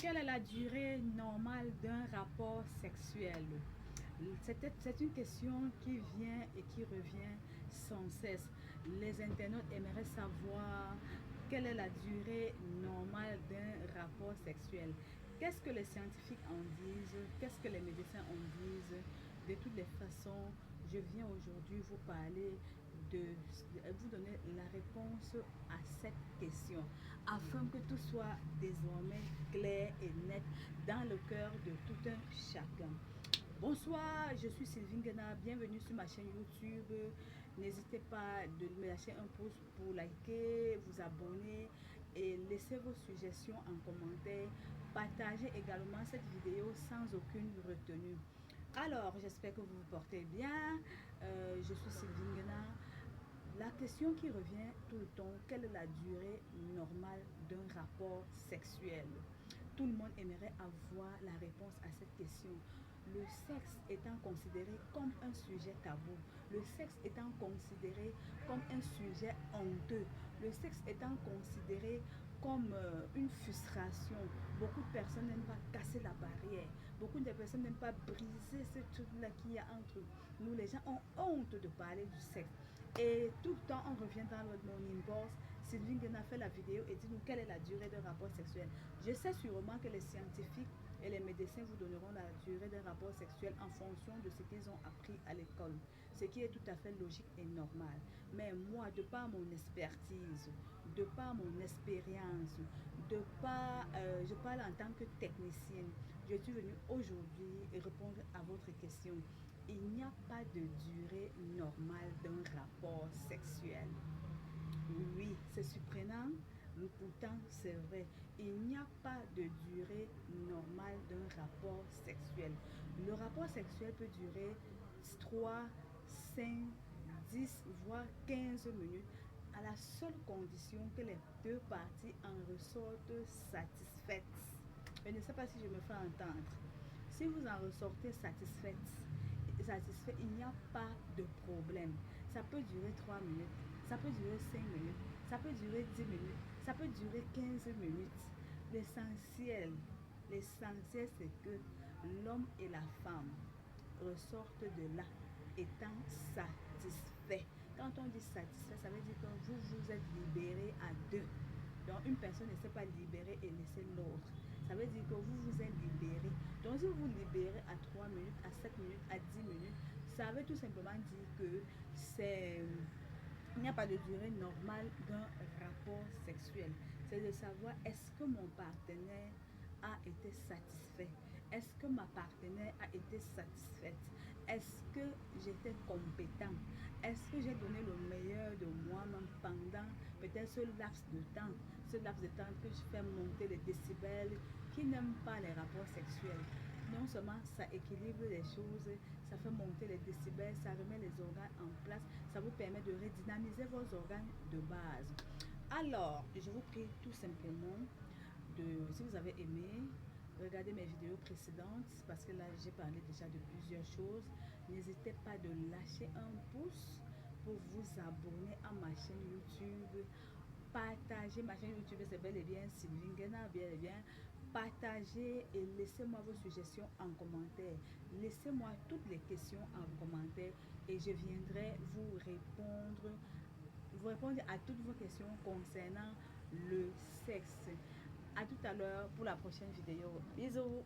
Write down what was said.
Quelle est la durée normale d'un rapport sexuel? C'est une question qui vient et qui revient sans cesse. Les internautes aimeraient savoir quelle est la durée normale d'un rapport sexuel. Qu'est-ce que les scientifiques en disent? Qu'est-ce que les médecins en disent? De toutes les façons, je viens aujourd'hui vous parler de vous donner la réponse à cette question afin que tout soit désormais clair et net dans le cœur de tout un chacun. Bonsoir, je suis Sylvie Guena, bienvenue sur ma chaîne YouTube. N'hésitez pas de me lâcher un pouce pour liker, vous abonner et laisser vos suggestions en commentaire. Partagez également cette vidéo sans aucune retenue. Alors, j'espère que vous vous portez bien. Je suis Sylvie Guena. La question qui revient tout le temps, quelle est la durée normale d'un rapport sexuel? Tout le monde aimerait avoir la réponse à cette question. Le sexe étant considéré comme un sujet tabou, le sexe étant considéré comme un sujet honteux, le sexe étant considéré comme une frustration. Beaucoup de personnes n'aiment pas casser la barrière. Beaucoup de personnes n'aiment pas briser ce truc-là qu'il y a entre nous. Les gens ont honte de parler du sexe. Et tout le temps, on revient dans mon inbox. Sylvie Guena fait la vidéo et dit-nous quelle est la durée d'un rapport sexuel. Je sais sûrement que les scientifiques et les médecins vous donneront la durée d'un rapport sexuel en fonction de ce qu'ils ont appris à l'école, ce qui est tout à fait logique et normal. Mais moi, de par mon expertise, de par mon expérience, je parle en tant que technicienne, je suis venue aujourd'hui répondre à votre question. Il n'y a pas de durée normale d'un rapport sexuel. Oui, c'est surprenant, mais pourtant c'est vrai. Il n'y a pas de durée normale d'un rapport sexuel. Le rapport sexuel peut durer 3, 5, 10, voire 15 minutes à la seule condition que les deux parties en ressortent satisfaites. Je ne sais pas si je me fais entendre. Si vous en ressortez satisfait, il n'y a pas de problème. Ça peut durer 3 minutes, ça peut durer 5 minutes, ça peut durer 10 minutes, ça peut durer 15 minutes. L'essentiel, l'essentiel c'est que l'homme et la femme ressortent de là étant satisfaits. Quand on dit satisfait, ça veut dire que vous vous êtes libéré à deux. Donc une personne ne s'est pas libérée et laisser l'autre. Ça veut dire que vous vous êtes libéré. Donc si vous vous libérez à 3 minutes, à 7 minutes, à 10 minutes, ça veut tout simplement dire que il n'y a pas de durée normale d'un rapport sexuel. C'est de savoir est-ce que mon partenaire a été satisfait? Est-ce que ma partenaire a été satisfaite? Est-ce que j'étais compétent? Est-ce que j'ai donné le meilleur de moi-même pendant peut-être ce laps de temps? Ce laps de temps que je fais monter les décibels qui n'aiment pas les rapports sexuels. Non seulement ça équilibre les choses, ça fait monter les décibels, ça remet les organes en place, ça vous permet de redynamiser vos organes de base. Alors, je vous prie tout simplement si vous avez aimé, regardez mes vidéos précédentes parce que là j'ai parlé déjà de plusieurs choses. N'hésitez pas de lâcher un pouce pour vous abonner à ma chaîne YouTube. Partagez ma chaîne YouTube, c'est bel et bien Sylvie Guena, bien et bien. Partagez et laissez-moi vos suggestions en commentaire. Laissez-moi toutes les questions en commentaire et je viendrai vous répondre à toutes vos questions concernant le sexe. À tout à l'heure pour la prochaine vidéo. Bisous.